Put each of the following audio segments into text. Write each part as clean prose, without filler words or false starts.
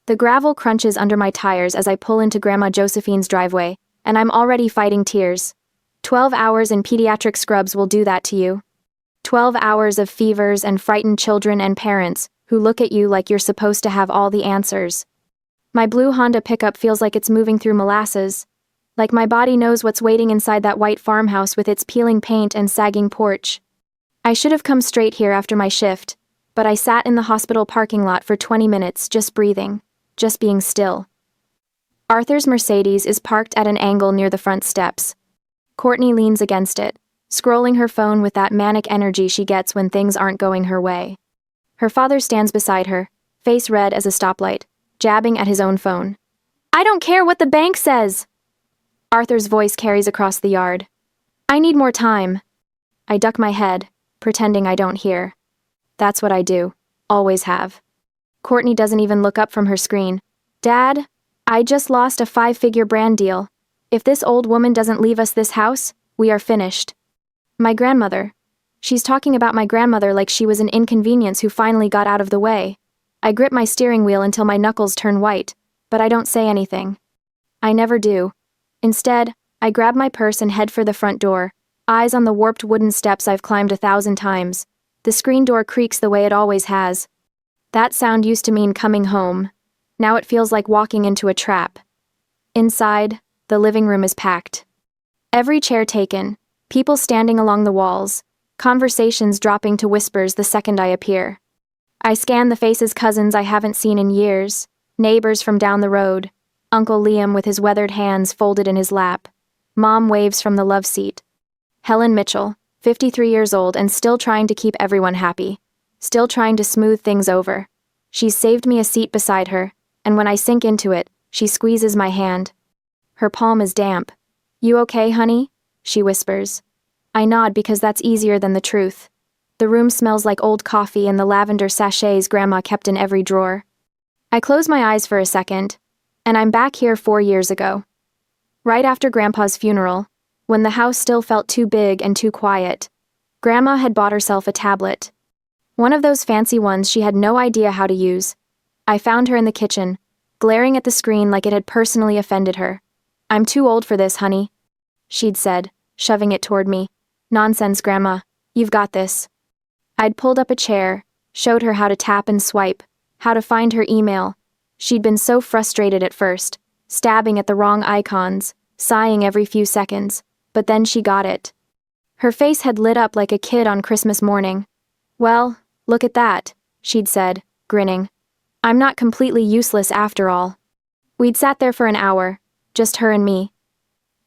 The gravel crunches under my tires as I pull into Grandma Josephine's driveway, and I'm already fighting tears. 12 hours in pediatric scrubs will do that to you. 12 hours of fevers and frightened children and parents who look at you like you're supposed to have all the answers. My blue Honda pickup feels like it's moving through molasses. Like my body knows what's waiting inside that white farmhouse with its peeling paint and sagging porch. I should have come straight here after my shift, but I sat in the hospital parking lot for 20 minutes just breathing, just being still. Arthur's Mercedes is parked at an angle near the front steps. Courtney leans against it, scrolling her phone with that manic energy she gets when things aren't going her way. Her father stands beside her, face red as a stoplight, jabbing at his own phone. "I don't care what the bank says!" Arthur's voice carries across the yard. "I need more time." I duck my head, pretending I don't hear. That's what I do. Always have. Courtney doesn't even look up from her screen. "Dad, I just lost a 5-figure brand deal. If this old woman doesn't leave us this house, we are finished." My grandmother. She's talking about my grandmother like she was an inconvenience who finally got out of the way. I grip my steering wheel until my knuckles turn white, but I don't say anything. I never do. Instead, I grab my purse and head for the front door, eyes on the warped wooden steps I've climbed 1,000 times. The screen door creaks the way it always has. That sound used to mean coming home. Now it feels like walking into a trap. Inside, the living room is packed. Every chair taken, people standing along the walls, conversations dropping to whispers the second I appear. I scan the faces cousins I haven't seen in years, neighbors from down the road, Uncle Liam with his weathered hands folded in his lap. Mom waves from the love seat. Helen Mitchell, 53 years old and still trying to keep everyone happy. Still trying to smooth things over. She's saved me a seat beside her, and when I sink into it, she squeezes my hand. Her palm is damp. "You okay, honey?" she whispers. I nod because that's easier than the truth. The room smells like old coffee and the lavender sachets Grandma kept in every drawer. I close my eyes for a second, and I'm back here 4 years ago. Right after Grandpa's funeral, when the house still felt too big and too quiet, Grandma had bought herself a tablet. One of those fancy ones she had no idea how to use. I found her in the kitchen, glaring at the screen like it had personally offended her. "I'm too old for this, honey," she'd said, shoving it toward me. "Nonsense, Grandma. You've got this." I'd pulled up a chair, showed her how to tap and swipe, how to find her email. She'd been so frustrated at first, stabbing at the wrong icons, sighing every few seconds, but then she got it. Her face had lit up like a kid on Christmas morning. "Well, look at that," she'd said, grinning. "I'm not completely useless after all." We'd sat there for an hour, just her and me.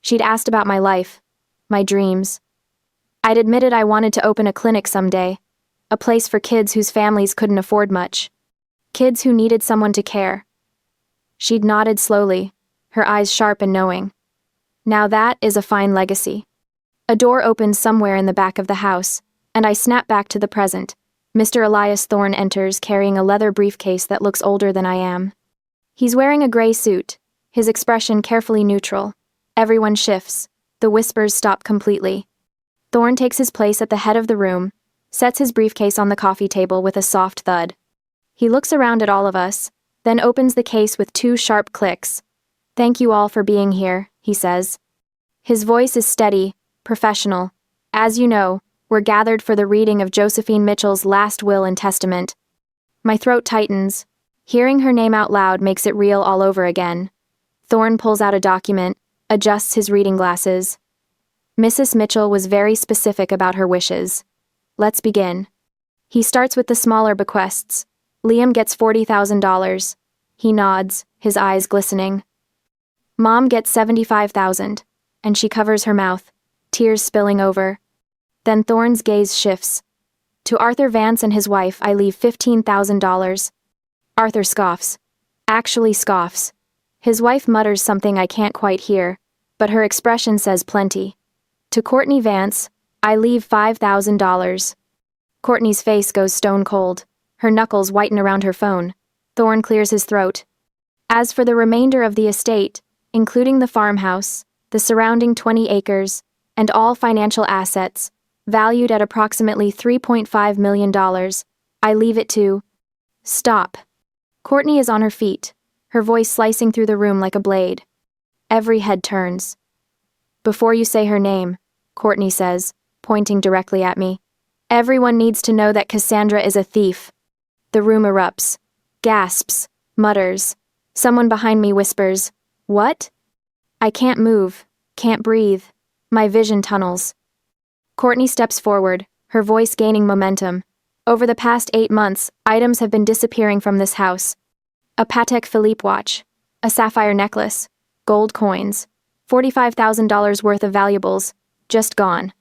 She'd asked about my life, my dreams. I'd admitted I wanted to open a clinic someday, a place for kids whose families couldn't afford much. Kids who needed someone to care. She'd nodded slowly, her eyes sharp and knowing. Now that is a fine legacy. A door opened somewhere in the back of the house, and I snap back to the present. Mr. Elias Thorne enters carrying a leather briefcase that looks older than I am. He's wearing a gray suit, his expression carefully neutral. Everyone shifts. The whispers stop completely. Thorne takes his place at the head of the room, sets his briefcase on the coffee table with a soft thud. He looks around at all of us, then opens the case with 2 sharp clicks. "Thank you all for being here," he says. His voice is steady, professional. "As you know, we're gathered for the reading of Josephine Mitchell's last will and testament." My throat tightens. Hearing her name out loud makes it real all over again. Thorne pulls out a document, adjusts his reading glasses. Mrs. Mitchell was very specific about her wishes. Let's begin. He starts with the smaller bequests. Liam gets $40,000. He nods, his eyes glistening. Mom gets $75,000, and she covers her mouth, tears spilling over. Then Thorne's gaze shifts. To Arthur Vance and his wife, I leave $15,000. Arthur scoffs. Actually scoffs. His wife mutters something I can't quite hear, but her expression says plenty. To Courtney Vance, I leave $5,000. Courtney's face goes stone cold. Her knuckles whiten around her phone. Thorne clears his throat. As for the remainder of the estate, including the farmhouse, the surrounding 20 acres, and all financial assets, valued at approximately $3.5 million, I leave it to... Stop. Courtney is on her feet, her voice slicing through the room like a blade. Every head turns. Before you say her name, Courtney says, pointing directly at me, everyone needs to know that Cassandra is a thief. The room erupts, gasps, mutters. Someone behind me whispers, "What?" I can't move, can't breathe. My vision tunnels. Courtney steps forward, her voice gaining momentum. Over the past 8 months, items have been disappearing from this house. A Patek Philippe watch, a sapphire necklace, gold coins, $45,000 worth of valuables, just gone.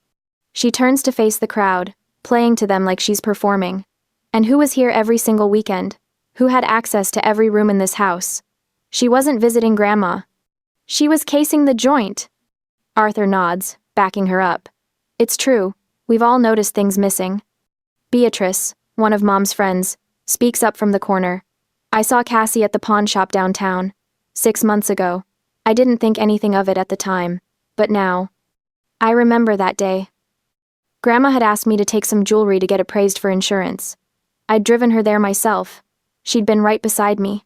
She turns to face the crowd, playing to them like she's performing. And who was here every single weekend? Who had access to every room in this house? She wasn't visiting Grandma. She was casing the joint. Arthur nods, backing her up. It's true, we've all noticed things missing. Beatrice, one of Mom's friends, speaks up from the corner. I saw Cassie at the pawn shop downtown. 6 months ago. I didn't think anything of it at the time, but now. I remember that day. Grandma had asked me to take some jewelry to get appraised for insurance. I'd driven her there myself. She'd been right beside me.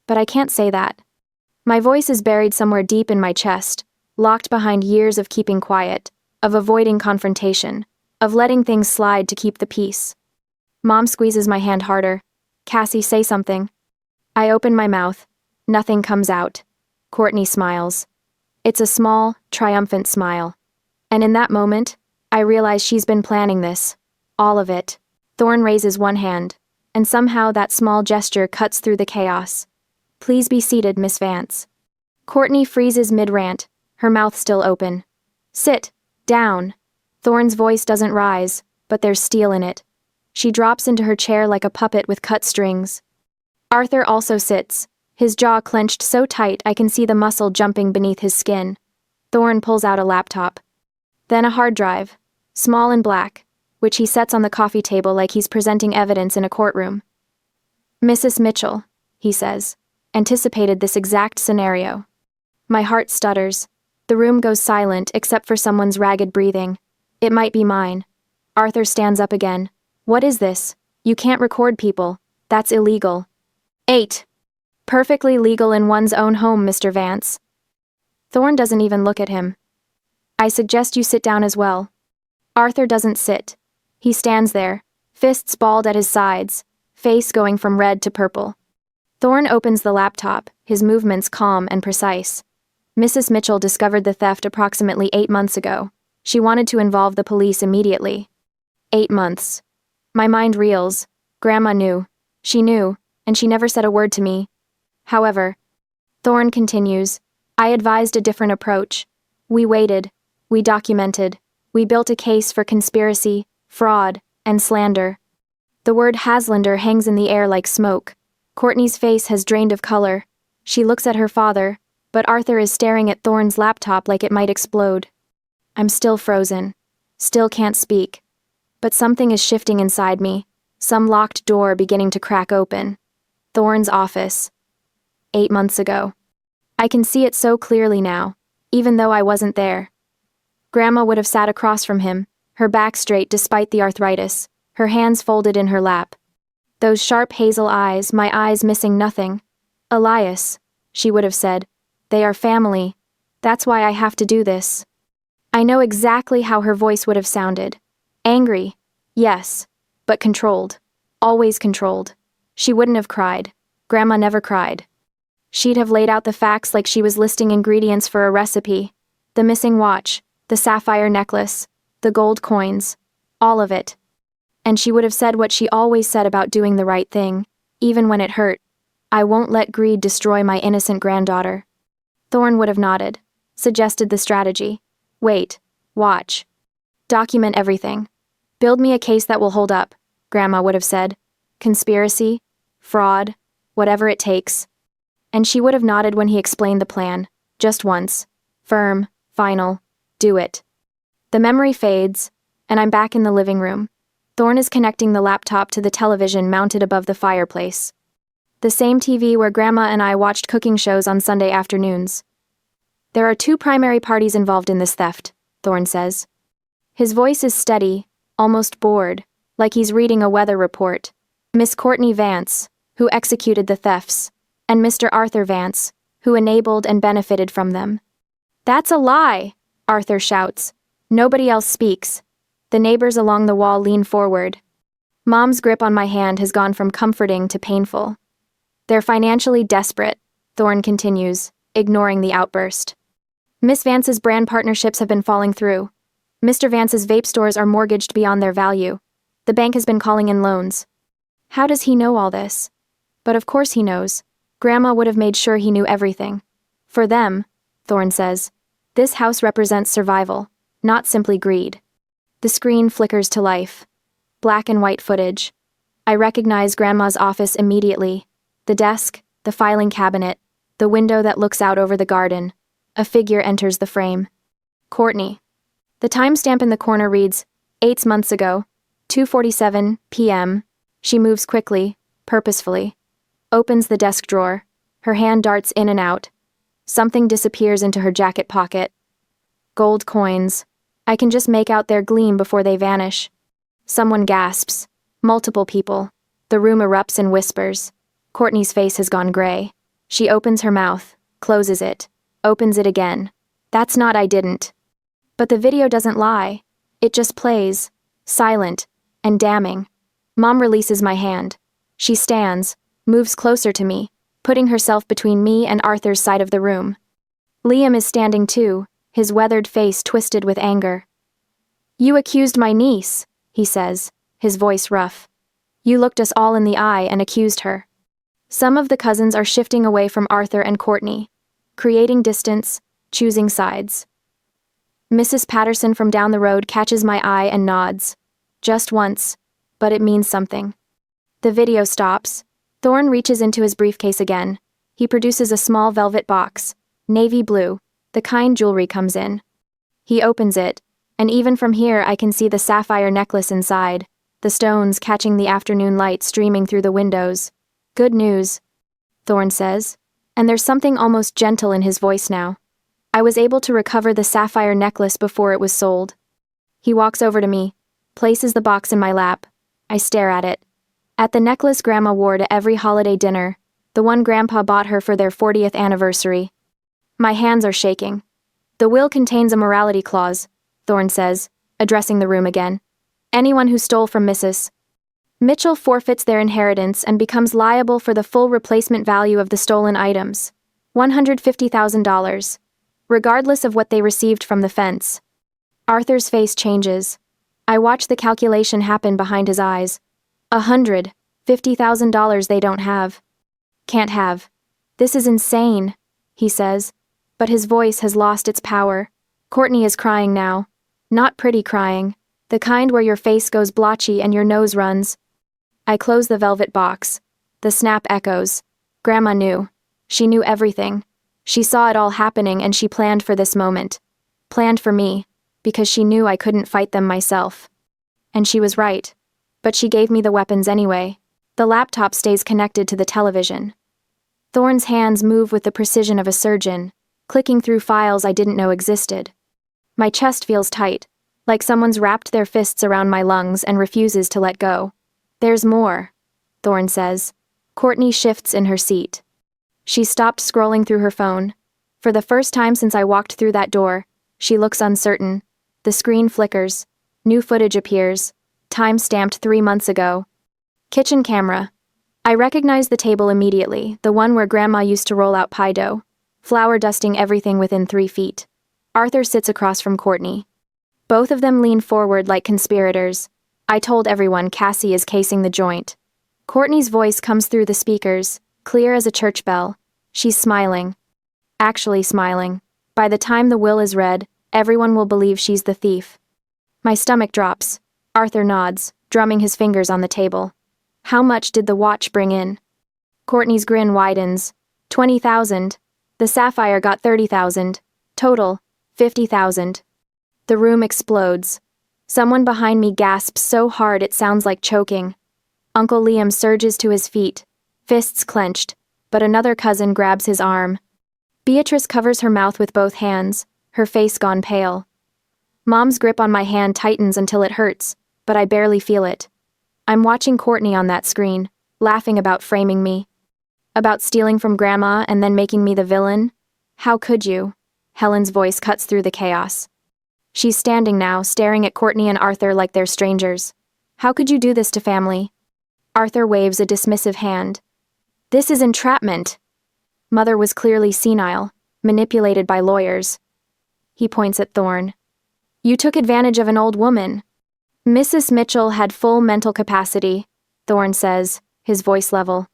But I can't say that. My voice is buried somewhere deep in my chest, locked behind years of keeping quiet, of avoiding confrontation, of letting things slide to keep the peace. Mom squeezes my hand harder. Cassie, say something. I open my mouth. Nothing comes out. Courtney smiles. It's a small, triumphant smile. And in that moment, I realize she's been planning this. All of it. Thorne raises one hand, and somehow that small gesture cuts through the chaos. Please be seated, Miss Vance. Courtney freezes mid-rant, her mouth still open. Sit. Down. Thorne's voice doesn't rise, but there's steel in it. She drops into her chair like a puppet with cut strings. Arthur also sits, his jaw clenched so tight I can see the muscle jumping beneath his skin. Thorne pulls out a laptop. Then a hard drive, small and black, which he sets on the coffee table like he's presenting evidence in a courtroom. Mrs. Mitchell, he says, anticipated this exact scenario. My heart stutters. The room goes silent except for someone's ragged breathing. It might be mine. Arthur stands up again. What is this? You can't record people. That's illegal. 8. Perfectly legal in one's own home, Mr. Vance. Thorne doesn't even look at him. I suggest you sit down as well. Arthur doesn't sit. He stands there, fists balled at his sides, face going from red to purple. Thorne opens the laptop, his movements calm and precise. Mrs. Mitchell discovered the theft approximately 8 months ago. She wanted to involve the police immediately. 8 months. My mind reels. Grandma knew. She knew, and she never said a word to me. However, Thorne continues, I advised a different approach. We waited. We documented. We built a case for conspiracy, fraud, and slander. The word Haslander hangs in the air like smoke. Courtney's face has drained of color. She looks at her father, but Arthur is staring at Thorne's laptop like it might explode. I'm still frozen. Still can't speak. But something is shifting inside me, some locked door beginning to crack open. Thorne's office. 8 months ago. I can see it so clearly now, even though I wasn't there. Grandma would have sat across from him, her back straight despite the arthritis, her hands folded in her lap. Those sharp hazel eyes, my eyes missing nothing. Elias, she would have said, they are family. That's why I have to do this. I know exactly how her voice would have sounded. Angry, yes, but controlled. Always controlled. She wouldn't have cried. Grandma never cried. She'd have laid out the facts like she was listing ingredients for a recipe. The missing watch, the sapphire necklace, the gold coins, all of it. And she would have said what she always said about doing the right thing, even when it hurt. I won't let greed destroy my innocent granddaughter. Thorne would have nodded, suggested the strategy. Wait, watch. Document everything. Build me a case that will hold up, Grandma would have said. Conspiracy, fraud, whatever it takes. And she would have nodded when he explained the plan, just once. Firm, final, do it. The memory fades, and I'm back in the living room. Thorne is connecting the laptop to the television mounted above the fireplace. The same TV where Grandma and I watched cooking shows on Sunday afternoons. There are 2 primary parties involved in this theft, Thorne says. His voice is steady, almost bored, like he's reading a weather report. Miss Courtney Vance, who executed the thefts, and Mr. Arthur Vance, who enabled and benefited from them. "That's a lie!" Arthur shouts. Nobody else speaks. The neighbors along the wall lean forward. Mom's grip on my hand has gone from comforting to painful. "They're financially desperate," Thorne continues, ignoring the outburst. "Miss Vance's brand partnerships have been falling through. Mr. Vance's vape stores are mortgaged beyond their value. The bank has been calling in loans." How does he know all this? But of course he knows. Grandma would have made sure he knew everything. For them, Thorne says, this house represents survival, not simply greed. The screen flickers to life. Black and white footage. I recognize Grandma's office immediately. The desk, the filing cabinet, the window that looks out over the garden. A figure enters the frame. Courtney. The timestamp in the corner reads, 8 months ago, 2:47 p.m. She moves quickly, purposefully. Opens the desk drawer. Her hand darts in and out. Something disappears into her jacket pocket. Gold coins. I can just make out their gleam before they vanish. Someone gasps. Multiple people. The room erupts in whispers. Courtney's face has gone gray. She opens her mouth, closes it, opens it again. That's not I didn't. But the video doesn't lie. It just plays, silent and damning. Mom releases my hand. She stands, moves closer to me, putting herself between me and Arthur's side of the room. Liam is standing too, his weathered face twisted with anger. "You accused my niece," he says, his voice rough. "You looked us all in the eye and accused her." Some of the cousins are shifting away from Arthur and Courtney, creating distance, choosing sides. Mrs. Patterson from down the road catches my eye and nods. Just once, but it means something. The video stops. Thorne reaches into his briefcase again. He produces a small velvet box, navy blue, the kind jewelry comes in. He opens it, and even from here I can see the sapphire necklace inside, the stones catching the afternoon light streaming through the windows. "Good news," Thorne says, and there's something almost gentle in his voice now. "I was able to recover the sapphire necklace before it was sold." He walks over to me, places the box in my lap. I stare at it. At the necklace Grandma wore to every holiday dinner, the one Grandpa bought her for their 40th anniversary. My hands are shaking. "The will contains a morality clause," Thorne says, addressing the room again. "Anyone who stole from Mrs. Mitchell forfeits their inheritance and becomes liable for the full replacement value of the stolen items, $150,000, regardless of what they received from the fence." Arthur's face changes. I watch the calculation happen behind his eyes. $150,000 they don't have. Can't have. "This is insane," he says, but his voice has lost its power. Courtney is crying now. Not pretty crying, the kind where your face goes blotchy and your nose runs. I close the velvet box. The snap echoes. Grandma knew. She knew everything. She saw it all happening and she planned for this moment. Planned for me, because she knew I couldn't fight them myself. And she was right. But she gave me the weapons anyway. The laptop stays connected to the television. Thorne's hands move with the precision of a surgeon, clicking through files I didn't know existed. My chest feels tight, like someone's wrapped their fists around my lungs and refuses to let go. "There's more," Thorne says. Courtney shifts in her seat. She stopped scrolling through her phone. For the first time since I walked through that door, she looks uncertain. The screen flickers. New footage appears. Time stamped 3 months ago. Kitchen camera. I recognize the table immediately, the one where Grandma used to roll out pie dough. Flour dusting everything within 3 feet. Arthur sits across from Courtney. Both of them lean forward like conspirators. "I told everyone Cassie is casing the joint." Courtney's voice comes through the speakers, clear as a church bell. She's smiling. Actually smiling. By the time the will is read, everyone will believe she's the thief. My stomach drops. Arthur nods, drumming his fingers on the table. "How much did the watch bring in?" Courtney's grin widens. 20,000. The sapphire got 30,000. Total, 50,000. The room explodes. Someone behind me gasps so hard it sounds like choking. Uncle Liam surges to his feet, fists clenched, but another cousin grabs his arm. Beatrice covers her mouth with both hands, her face gone pale. Mom's grip on my hand tightens until it hurts, but I barely feel it. I'm watching Courtney on that screen, laughing about framing me. About stealing from Grandma and then making me the villain? How could you? Helen's voice cuts through the chaos. She's standing now, staring at Courtney and Arthur like they're strangers. How could you do this to family? Arthur waves a dismissive hand. This is entrapment. Mother was clearly senile, manipulated by lawyers. He points at Thorne. You took advantage of an old woman. Mrs. Mitchell had full mental capacity, Thorne says, his voice level.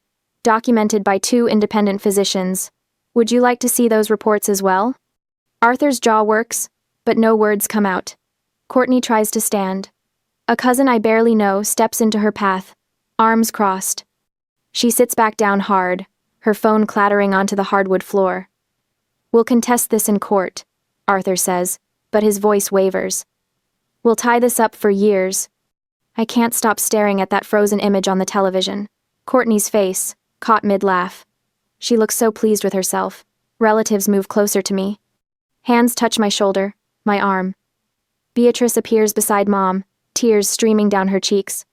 Documented by 2 independent physicians. Would you like to see those reports as well? Arthur's jaw works, but no words come out. Courtney tries to stand. A cousin I barely know steps into her path, arms crossed. She sits back down hard, her phone clattering onto the hardwood floor. We'll contest this in court, Arthur says, but his voice wavers. We'll tie this up for years. I can't stop staring at that frozen image on the television. Courtney's face, caught mid-laugh. She looks so pleased with herself. Relatives move closer to me. Hands touch my shoulder, my arm. Beatrice appears beside Mom, tears streaming down her cheeks.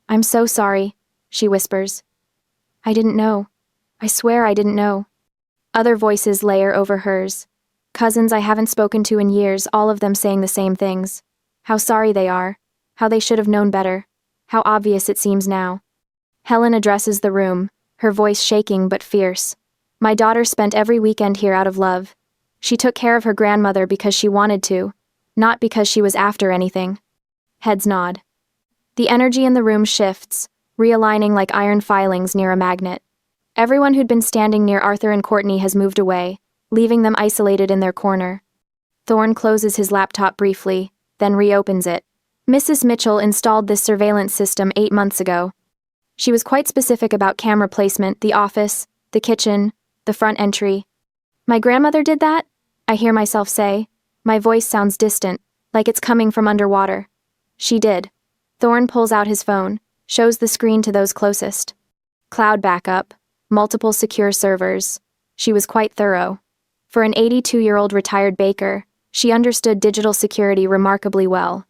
I'm so sorry, she whispers. I didn't know. I swear I didn't know. Other voices layer over hers. Cousins I haven't spoken to in years, all of them saying the same things. How sorry they are. How they should have known better. How obvious it seems now. Helen addresses the room, her voice shaking but fierce. My daughter spent every weekend here out of love. She took care of her grandmother because she wanted to, not because she was after anything. Heads nod. The energy in the room shifts, realigning like iron filings near a magnet. Everyone who'd been standing near Arthur and Courtney has moved away, leaving them isolated in their corner. Thorne closes his laptop briefly, then reopens it. Mrs. Mitchell installed this surveillance system 8 months ago. She was quite specific about camera placement, the office, the kitchen, the front entry. My grandmother did that? I hear myself say. My voice sounds distant, like it's coming from underwater. She did. Thorne pulls out his phone, shows the screen to those closest. Cloud backup, multiple secure servers. She was quite thorough. For an 82-year-old retired baker, she understood digital security remarkably well.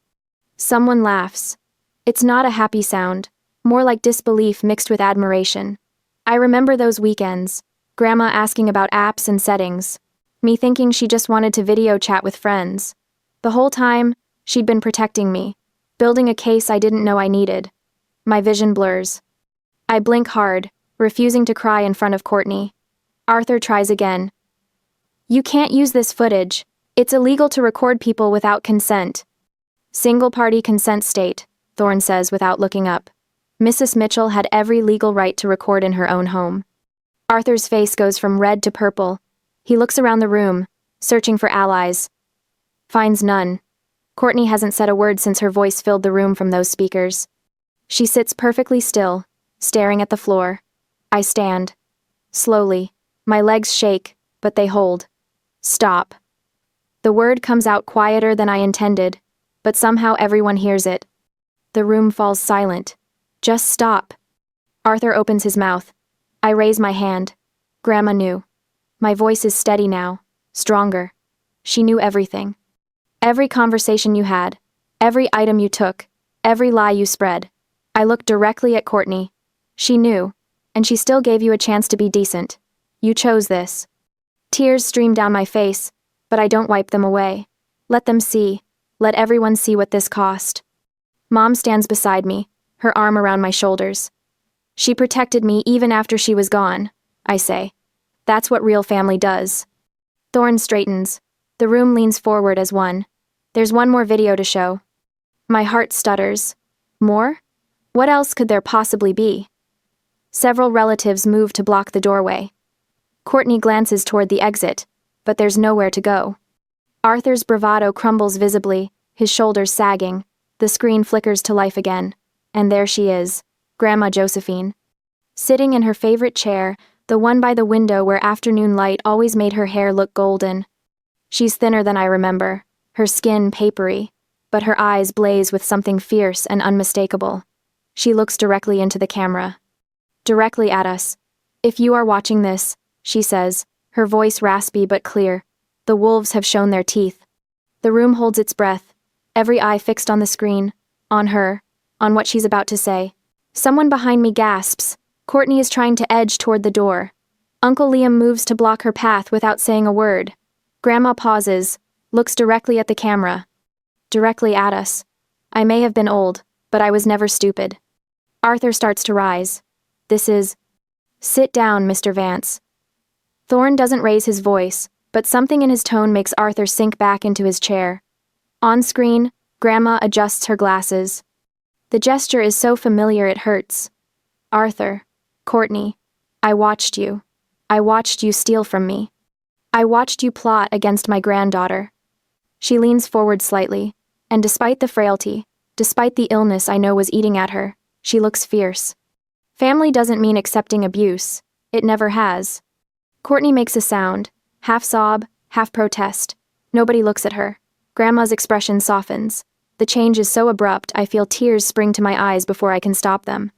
Someone laughs. It's not a happy sound, more like disbelief mixed with admiration. I remember those weekends, Grandma asking about apps and settings, me thinking she just wanted to video chat with friends. The whole time, she'd been protecting me, building a case I didn't know I needed. My vision blurs. I blink hard, refusing to cry in front of Courtney. Arthur tries again. You can't use this footage. It's illegal to record people without consent. Single-party consent state, Thorne says without looking up. Mrs. Mitchell had every legal right to record in her own home. Arthur's face goes from red to purple. He looks around the room, searching for allies. Finds none. Courtney hasn't said a word since her voice filled the room from those speakers. She sits perfectly still, staring at the floor. I stand. Slowly. My legs shake, but they hold. Stop. The word comes out quieter than I intended, but somehow everyone hears it. The room falls silent. Just stop. Arthur opens his mouth. I raise my hand. Grandma knew. My voice is steady now, stronger. She knew everything. Every conversation you had, every item you took, every lie you spread. I looked directly at Courtney. She knew, and she still gave you a chance to be decent. You chose this. Tears stream down my face, but I don't wipe them away. Let them see. Let everyone see what this cost. Mom stands beside me, her arm around my shoulders. She protected me even after she was gone, I say. That's what real family does. Thorne straightens. The room leans forward as one. There's one more video to show. My heart stutters. More? What else could there possibly be? Several relatives move to block the doorway. Courtney glances toward the exit, but there's nowhere to go. Arthur's bravado crumbles visibly, his shoulders sagging. The screen flickers to life again. And there she is, Grandma Josephine. Sitting in her favorite chair, the one by the window where afternoon light always made her hair look golden. She's thinner than I remember, her skin papery, but her eyes blaze with something fierce and unmistakable. She looks directly into the camera. Directly at us. If you are watching this, she says, her voice raspy but clear, the wolves have shown their teeth. The room holds its breath, every eye fixed on the screen, on her, on what she's about to say. Someone behind me gasps, Courtney is trying to edge toward the door. Uncle Liam moves to block her path without saying a word. Grandma pauses, looks directly at the camera. Directly at us. I may have been old, but I was never stupid. Arthur starts to rise. This is... Sit down, Mr. Vance. Thorne doesn't raise his voice, but something in his tone makes Arthur sink back into his chair. On screen, Grandma adjusts her glasses. The gesture is so familiar it hurts. Arthur, Courtney, I watched you. I watched you steal from me. I watched you plot against my granddaughter. She leans forward slightly, and despite the frailty, despite the illness I know was eating at her, she looks fierce. Family doesn't mean accepting abuse. It never has. Courtney makes a sound, half sob, half protest. Nobody looks at her. Grandma's expression softens. The change is so abrupt I feel tears spring to my eyes before I can stop them.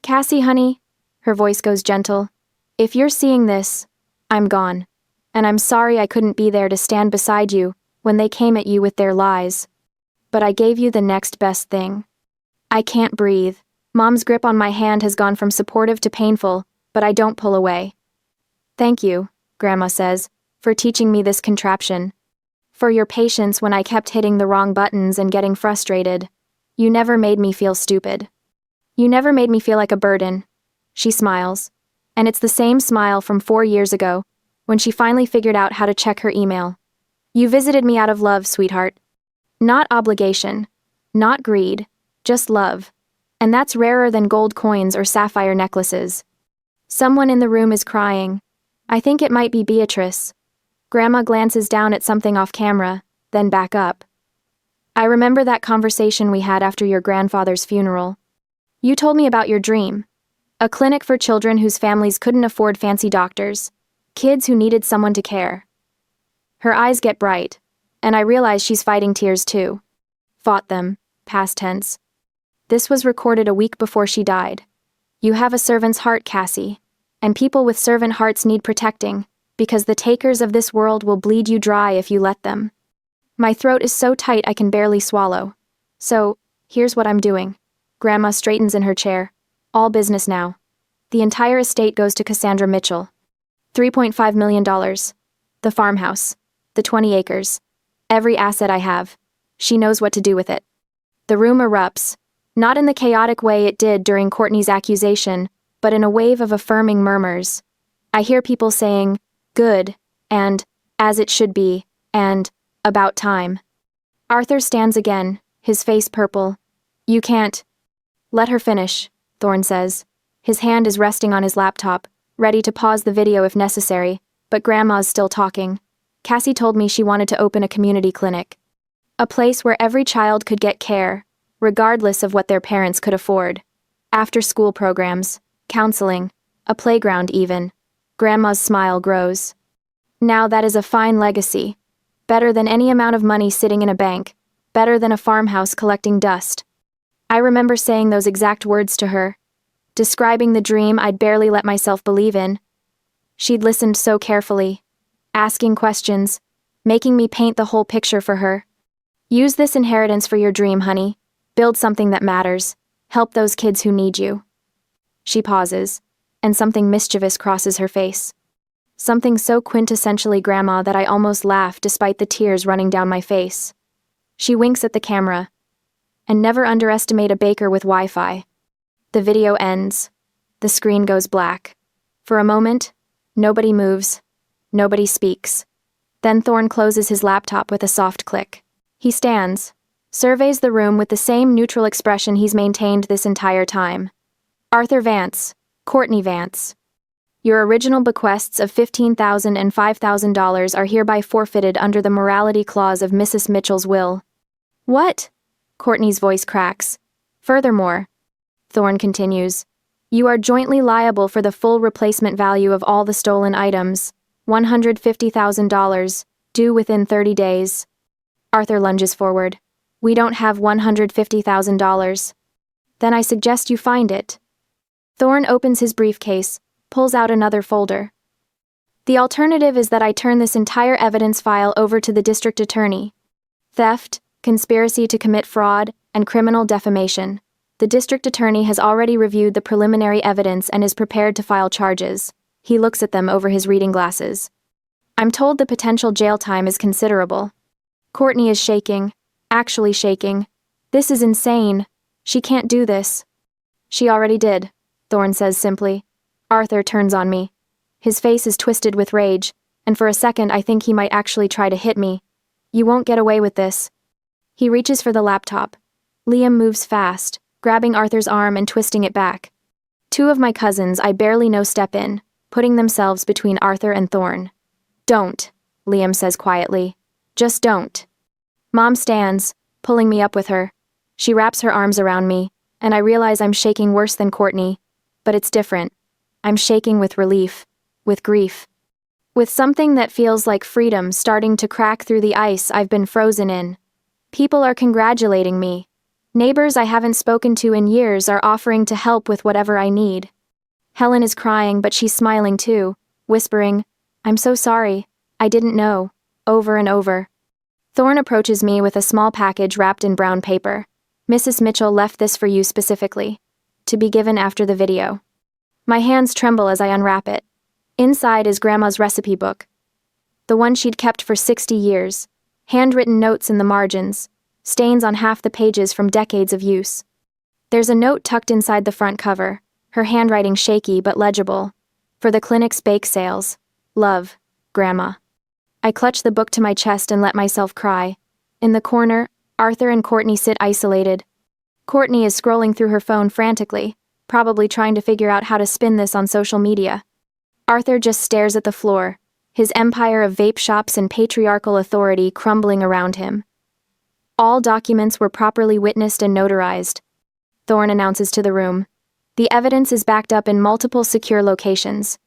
Cassie, honey, her voice goes gentle. If you're seeing this, I'm gone. And I'm sorry I couldn't be there to stand beside you when they came at you with their lies. But I gave you the next best thing. I can't breathe. Mom's grip on my hand has gone from supportive to painful, but I don't pull away. Thank you, Grandma says, for teaching me this contraption. For your patience when I kept hitting the wrong buttons and getting frustrated. You never made me feel stupid. You never made me feel like a burden. She smiles. And it's the same smile from 4 years ago, when she finally figured out how to check her email. You visited me out of love, sweetheart. Not obligation. Not greed. Just love. And that's rarer than gold coins or sapphire necklaces. Someone in the room is crying. I think it might be Beatrice. Grandma glances down at something off camera, then back up. I remember that conversation we had after your grandfather's funeral. You told me about your dream. A clinic for children whose families couldn't afford fancy doctors. Kids who needed someone to care. Her eyes get bright, and I realize she's fighting tears too. Fought them, past tense. This was recorded a week before she died. You have a servant's heart, Cassie, and people with servant hearts need protecting, because the takers of this world will bleed you dry if you let them. My throat is so tight I can barely swallow. So, here's what I'm doing. Grandma straightens in her chair. All business now. The entire estate goes to Cassandra Mitchell. $3.5 million. The farmhouse. The 20 acres. Every asset I have. She knows what to do with it. The room erupts, not in the chaotic way it did during Courtney's accusation, but in a wave of affirming murmurs. I hear people saying, good, and, as it should be, and, about time. Arthur stands again, his face purple. You can't. Let her finish, Thorne says. His hand is resting on his laptop, ready to pause the video if necessary, but Grandma's still talking. Cassie told me she wanted to open a community clinic. A place where every child could get care, regardless of what their parents could afford. After-school programs, counseling, a playground even. Grandma's smile grows. Now that is a fine legacy. Better than any amount of money sitting in a bank. Better than a farmhouse collecting dust. I remember saying those exact words to her, describing the dream I'd barely let myself believe in. She'd listened so carefully, asking questions, making me paint the whole picture for her. Use this inheritance for your dream, honey. Build something that matters. Help those kids who need you. She pauses, and something mischievous crosses her face. Something so quintessentially Grandma that I almost laugh despite the tears running down my face. She winks at the camera. And never underestimate a baker with Wi-Fi. The video ends. The screen goes black. For a moment, nobody moves. Nobody speaks. Then Thorne closes his laptop with a soft click. He stands, surveys the room with the same neutral expression he's maintained this entire time. Arthur Vance, Courtney Vance. Your original bequests of $15,000 and $5,000 are hereby forfeited under the morality clause of Mrs. Mitchell's will. What? Courtney's voice cracks. Furthermore, Thorne continues, you are jointly liable for the full replacement value of all the stolen items, $150,000, due within 30 days. Arthur lunges forward. We don't have $150,000. Then I suggest you find it. Thorne opens his briefcase, pulls out another folder. The alternative is that I turn this entire evidence file over to the district attorney. Theft, conspiracy to commit fraud, and criminal defamation. The district attorney has already reviewed the preliminary evidence and is prepared to file charges. He looks at them over his reading glasses. I'm told the potential jail time is considerable. Courtney is shaking. Actually shaking. This is insane. She can't do this. She already did, Thorne says simply. Arthur turns on me. His face is twisted with rage, and for a second I think he might actually try to hit me. You won't get away with this. He reaches for the laptop. Liam moves fast, grabbing Arthur's arm and twisting it back. Two of my cousins I barely know step in, putting themselves between Arthur and Thorne. Don't, Liam says quietly. Just don't. Mom stands, pulling me up with her. She wraps her arms around me, and I realize I'm shaking worse than Courtney. But it's different. I'm shaking with relief, with grief. With something that feels like freedom starting to crack through the ice I've been frozen in. People are congratulating me. Neighbors I haven't spoken to in years are offering to help with whatever I need. Helen is crying, but she's smiling too, whispering, I'm so sorry, I didn't know, over and over. Thorne approaches me with a small package wrapped in brown paper. Mrs. Mitchell left this for you specifically, to be given after the video. My hands tremble as I unwrap it. Inside is Grandma's recipe book. The one she'd kept for 60 years. Handwritten notes in the margins. Stains on half the pages from decades of use. There's a note tucked inside the front cover, her handwriting shaky but legible. For the clinic's bake sales. Love, Grandma. I clutch the book to my chest and let myself cry. In the corner, Arthur and Courtney sit isolated. Courtney is scrolling through her phone frantically, probably trying to figure out how to spin this on social media. Arthur just stares at the floor, his empire of vape shops and patriarchal authority crumbling around him. All documents were properly witnessed and notarized. Thorne announces to the room. The evidence is backed up in multiple secure locations.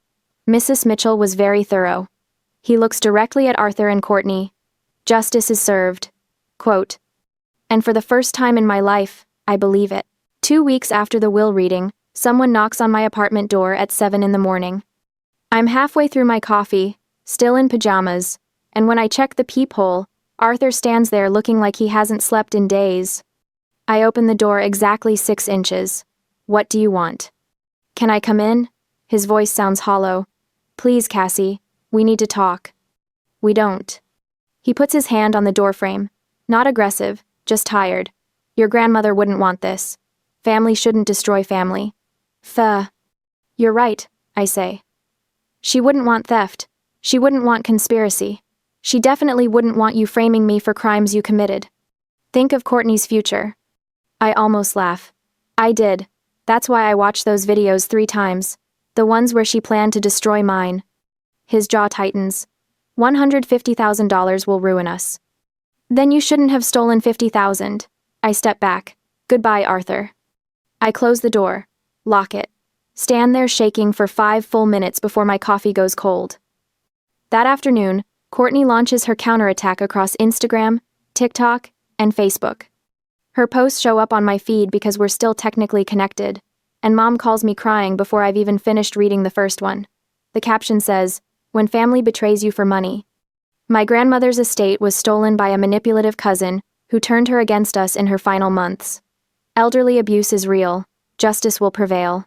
Mrs. Mitchell was very thorough. He looks directly at Arthur and Courtney. Justice is served. Quote, and for the first time in my life, I believe it. 2 weeks after the will reading, someone knocks on my apartment door at 7 in the morning. I'm halfway through my coffee, still in pajamas, and when I check the peephole, Arthur stands there looking like he hasn't slept in days. I open the door exactly 6 inches. What do you want? Can I come in? His voice sounds hollow. Please, Cassie, we need to talk. We don't. He puts his hand on the doorframe. Not aggressive, just tired. Your grandmother wouldn't want this. Family shouldn't destroy family. You're right, I say. She wouldn't want theft. She wouldn't want conspiracy. She definitely wouldn't want you framing me for crimes you committed. Think of Courtney's future. I almost laugh. I did. That's why I watched those videos 3 times. The ones where she planned to destroy mine. His jaw tightens. $150,000 will ruin us. Then you shouldn't have stolen $50,000. I step back. Goodbye, Arthur. I close the door. Lock it. Stand there shaking for 5 full minutes before my coffee goes cold. That afternoon, Courtney launches her counterattack across Instagram, TikTok, and Facebook. Her posts show up on my feed because we're still technically connected, and Mom calls me crying before I've even finished reading the first one. The caption says, "When family betrays you for money." My grandmother's estate was stolen by a manipulative cousin who turned her against us in her final months. Elderly abuse is real. Justice will prevail.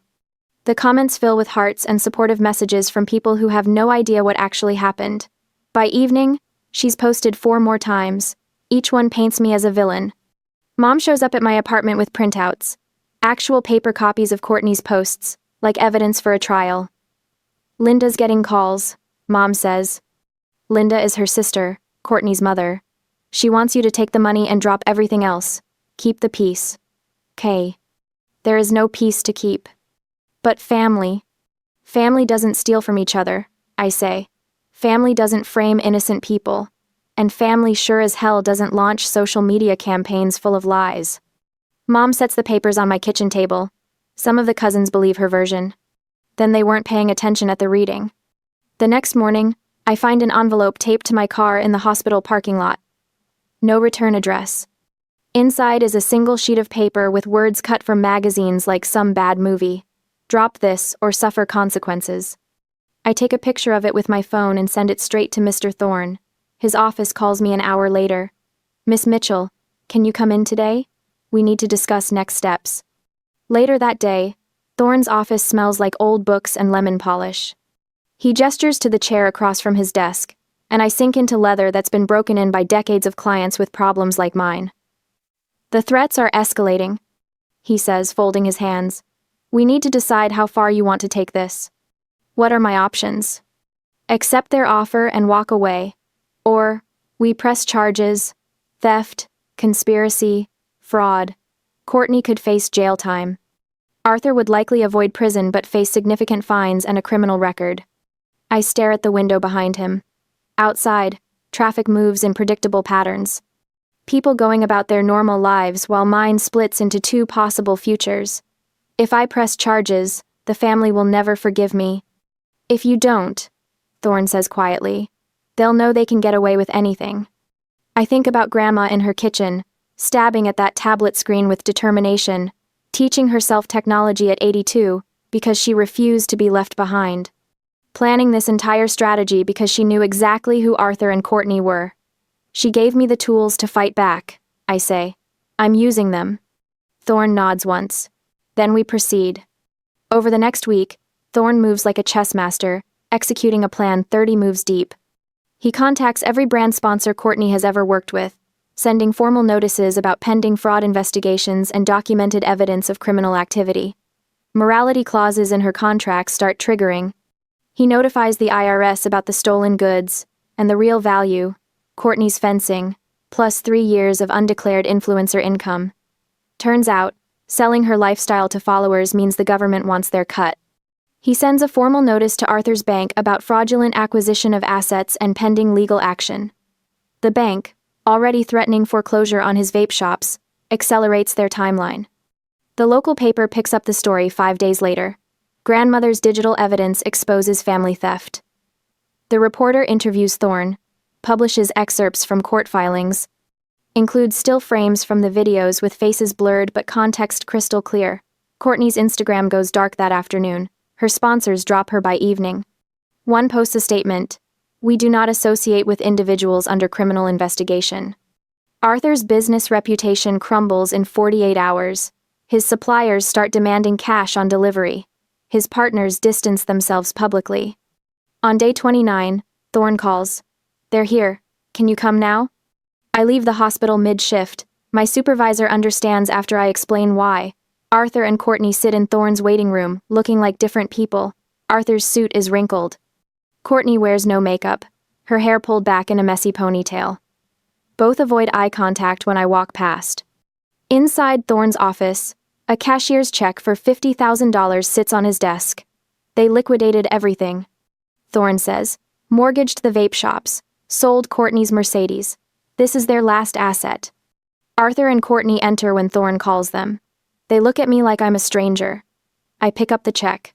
The comments fill with hearts and supportive messages from people who have no idea what actually happened. By evening, she's posted 4 more times. Each one paints me as a villain. Mom shows up at my apartment with printouts. Actual paper copies of Courtney's posts, like evidence for a trial. Linda's getting calls, Mom says. Linda is her sister, Courtney's mother. She wants you to take the money and drop everything else. Keep the peace. Kay. There is no peace to keep. But family. Family doesn't steal from each other, I say. Family doesn't frame innocent people. And family sure as hell doesn't launch social media campaigns full of lies. Mom sets the papers on my kitchen table. Some of the cousins believe her version. Then they weren't paying attention at the reading. The next morning, I find an envelope taped to my car in the hospital parking lot. No return address. Inside is a single sheet of paper with words cut from magazines like some bad movie. Drop this or suffer consequences. I take a picture of it with my phone and send it straight to Mr. Thorne. His office calls me an hour later. Miss Mitchell, can you come in today? We need to discuss next steps. Later that day, Thorne's office smells like old books and lemon polish. He gestures to the chair across from his desk, and I sink into leather that's been broken in by decades of clients with problems like mine. "The threats are escalating," he says, folding his hands. "We need to decide how far you want to take this. What are my options? Accept their offer and walk away. Or, we press charges, theft, conspiracy, fraud. Courtney could face jail time. Arthur would likely avoid prison but face significant fines and a criminal record." I stare at the window behind him. Outside, traffic moves in predictable patterns. People going about their normal lives while mine splits into two possible futures. If I press charges, the family will never forgive me. "If you don't," Thorne says quietly, "they'll know they can get away with anything." I think about Grandma in her kitchen, stabbing at that tablet screen with determination, teaching herself technology at 82 because she refused to be left behind. Planning this entire strategy because she knew exactly who Arthur and Courtney were. "She gave me the tools to fight back," I say. "I'm using them." Thorne nods once. Then we proceed. Over the next week, Thorne moves like a chess master, executing a plan 30 moves deep. He contacts every brand sponsor Courtney has ever worked with, sending formal notices about pending fraud investigations and documented evidence of criminal activity. Morality clauses in her contracts start triggering. He notifies the IRS about the stolen goods, and the real value, Courtney's fencing, plus 3 years of undeclared influencer income. Turns out, selling her lifestyle to followers means the government wants their cut. He sends a formal notice to Arthur's bank about fraudulent acquisition of assets and pending legal action. The bank, already threatening foreclosure on his vape shops, accelerates their timeline. The local paper picks up the story 5 days later. Grandmother's digital evidence exposes family theft. The reporter interviews Thorne, publishes excerpts from court filings, includes still frames from the videos with faces blurred but context crystal clear. Courtney's Instagram goes dark that afternoon. Her sponsors drop her by evening. One posts a statement, "We do not associate with individuals under criminal investigation." Arthur's business reputation crumbles in 48 hours. His suppliers start demanding cash on delivery. His partners distance themselves publicly. On day 29, Thorne calls. "They're here. Can you come now?" I leave the hospital mid-shift. My supervisor understands after I explain why. Arthur and Courtney sit in Thorne's waiting room, looking like different people. Arthur's suit is wrinkled. Courtney wears no makeup, her hair pulled back in a messy ponytail. Both avoid eye contact when I walk past. Inside Thorne's office, a cashier's check for $50,000 sits on his desk. "They liquidated everything," Thorne says. "Mortgaged the vape shops, sold Courtney's Mercedes. This is their last asset." Arthur and Courtney enter when Thorne calls them. They look at me like I'm a stranger. I pick up the check.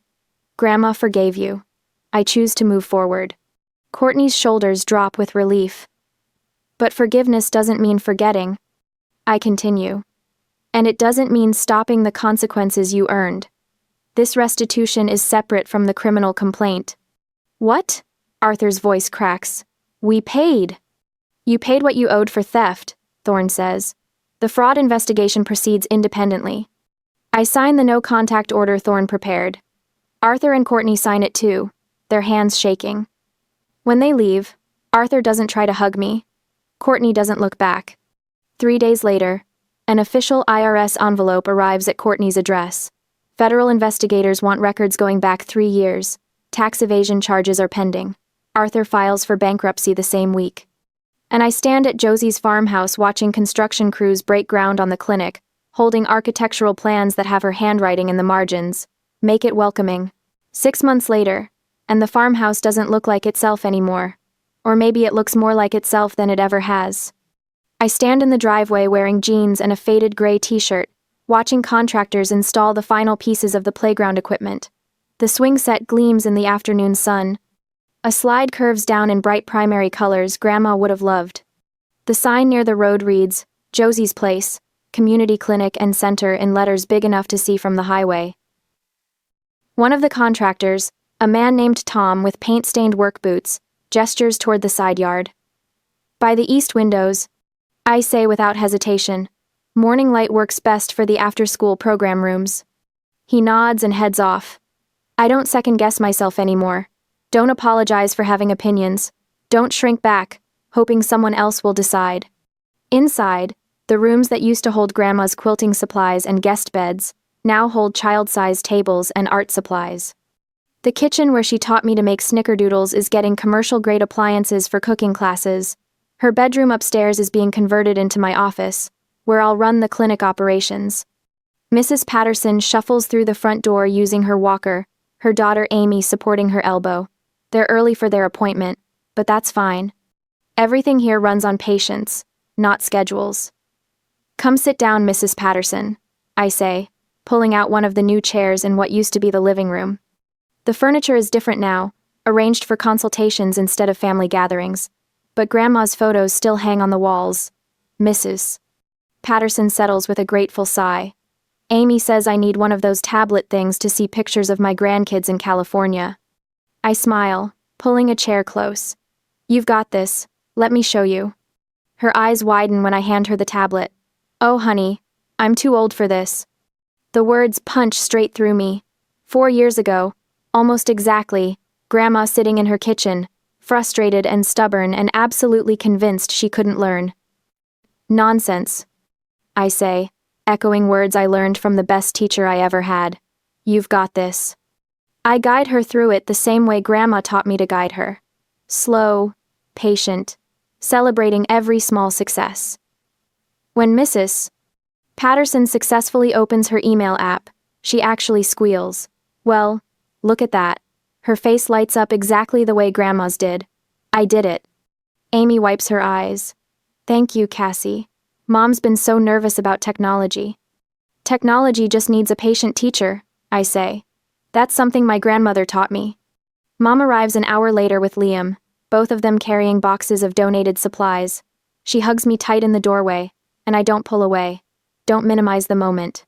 "Grandma forgave you." I choose to move forward. Courtney's shoulders drop with relief. "But forgiveness doesn't mean forgetting." I continue. "And it doesn't mean stopping the consequences you earned. This restitution is separate from the criminal complaint." "What?" Arthur's voice cracks. "We paid." "You paid what you owed for theft," Thorne says. "The fraud investigation proceeds independently." I sign the no-contact order Thorne prepared. Arthur and Courtney sign it too, their hands shaking. When they leave, Arthur doesn't try to hug me. Courtney doesn't look back. 3 days later, an official IRS envelope arrives at Courtney's address. Federal investigators want records going back 3 years. Tax evasion charges are pending. Arthur files for bankruptcy the same week. And I stand at Josie's farmhouse watching construction crews break ground on the clinic, holding architectural plans that have her handwriting in the margins. Make it welcoming. 6 months later, and the farmhouse doesn't look like itself anymore. Or maybe it looks more like itself than it ever has. I stand in the driveway wearing jeans and a faded gray t-shirt, watching contractors install the final pieces of the playground equipment. The swing set gleams in the afternoon sun. A slide curves down in bright primary colors Grandma would have loved. The sign near the road reads, Josie's Place, Community Clinic and Center in letters big enough to see from the highway. One of the contractors, a man named Tom with paint-stained work boots, gestures toward the side yard. By the east windows, I say without hesitation, morning light works best for the after-school program rooms. He nods and heads off. I don't second-guess myself anymore. Don't apologize for having opinions. Don't shrink back, hoping someone else will decide. Inside, the rooms that used to hold Grandma's quilting supplies and guest beds now hold child-sized tables and art supplies. The kitchen where she taught me to make snickerdoodles is getting commercial-grade appliances for cooking classes. Her bedroom upstairs is being converted into my office, where I'll run the clinic operations. Mrs. Patterson shuffles through the front door using her walker, her daughter Amy supporting her elbow. They're early for their appointment, but that's fine. Everything here runs on patience, not schedules. Come sit down, Mrs. Patterson, I say, pulling out one of the new chairs in what used to be the living room. The furniture is different now, arranged for consultations instead of family gatherings, but Grandma's photos still hang on the walls. Mrs. Patterson settles with a grateful sigh. Amy says I need one of those tablet things to see pictures of my grandkids in California. I smile, pulling a chair close. You've got this, let me show you. Her eyes widen when I hand her the tablet. Oh honey, I'm too old for this. The words punch straight through me. 4 years ago, almost exactly, Grandma sitting in her kitchen, frustrated and stubborn and absolutely convinced she couldn't learn. Nonsense, I say, echoing words I learned from the best teacher I ever had. You've got this. I guide her through it the same way Grandma taught me to guide her. Slow, patient, celebrating every small success. When Mrs. Patterson successfully opens her email app, she actually squeals. Well, look at that. Her face lights up exactly the way Grandma's did. I did it. Amy wipes her eyes. Thank you, Cassie. Mom's been so nervous about technology. Technology just needs a patient teacher, I say. That's something my grandmother taught me. Mom arrives an hour later with Liam, both of them carrying boxes of donated supplies. She hugs me tight in the doorway, and I don't pull away. Don't minimize the moment.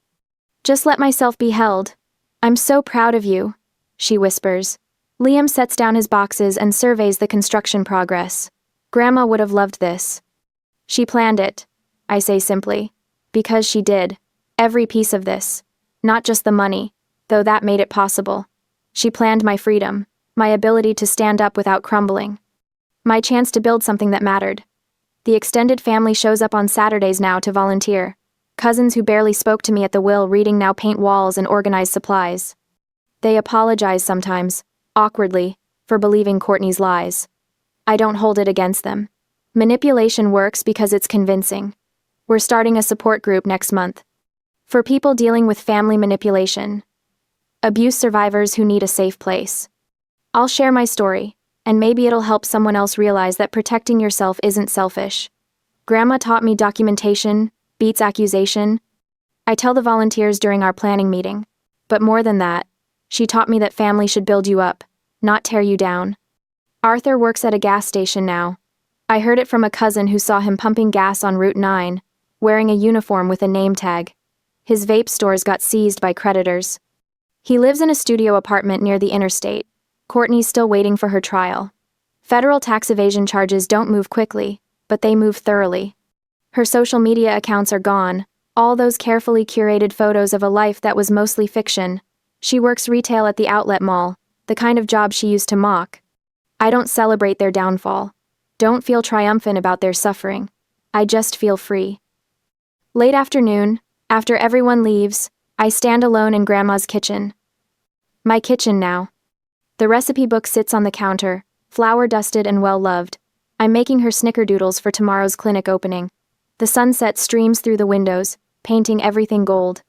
Just let myself be held. I'm so proud of you, she whispers. Liam sets down his boxes and surveys the construction progress. Grandma would have loved this. She planned it, I say simply. Because she did. Every piece of this. Not just the money, though that made it possible. She planned my freedom, my ability to stand up without crumbling. My chance to build something that mattered. The extended family shows up on Saturdays now to volunteer. Cousins who barely spoke to me at the will reading now paint walls and organize supplies. They apologize sometimes, awkwardly, for believing Courtney's lies. I don't hold it against them. Manipulation works because it's convincing. We're starting a support group next month. For people dealing with family manipulation. Abuse survivors who need a safe place. I'll share my story, and maybe it'll help someone else realize that protecting yourself isn't selfish. Grandma taught me documentation beats accusation. I tell the volunteers during our planning meeting. But more than that, she taught me that family should build you up, not tear you down. Arthur works at a gas station now. I heard it from a cousin who saw him pumping gas on Route 9, wearing a uniform with a name tag. His vape stores got seized by creditors. He lives in a studio apartment near the interstate. Courtney's still waiting for her trial. Federal tax evasion charges don't move quickly, but they move thoroughly. Her social media accounts are gone, all those carefully curated photos of a life that was mostly fiction. She works retail at the outlet mall, the kind of job she used to mock. I don't celebrate their downfall. Don't feel triumphant about their suffering. I just feel free. Late afternoon, after everyone leaves, I stand alone in Grandma's kitchen. My kitchen now. The recipe book sits on the counter, flour-dusted and well-loved. I'm making her snickerdoodles for tomorrow's clinic opening. The sunset streams through the windows, painting everything gold.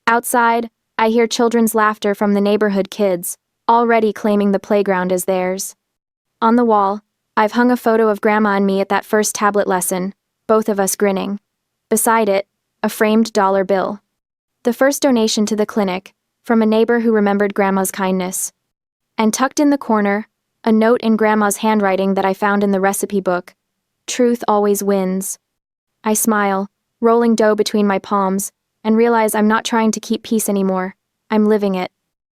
Outside, I hear children's laughter from the neighborhood kids, already claiming the playground as theirs. On the wall, I've hung a photo of Grandma and me at that first tablet lesson, both of us grinning. Beside it, a framed dollar bill. The first donation to the clinic, from a neighbor who remembered Grandma's kindness. And tucked in the corner, a note in Grandma's handwriting that I found in the recipe book. Truth always wins. I smile, rolling dough between my palms, and realize I'm not trying to keep peace anymore. I'm living it.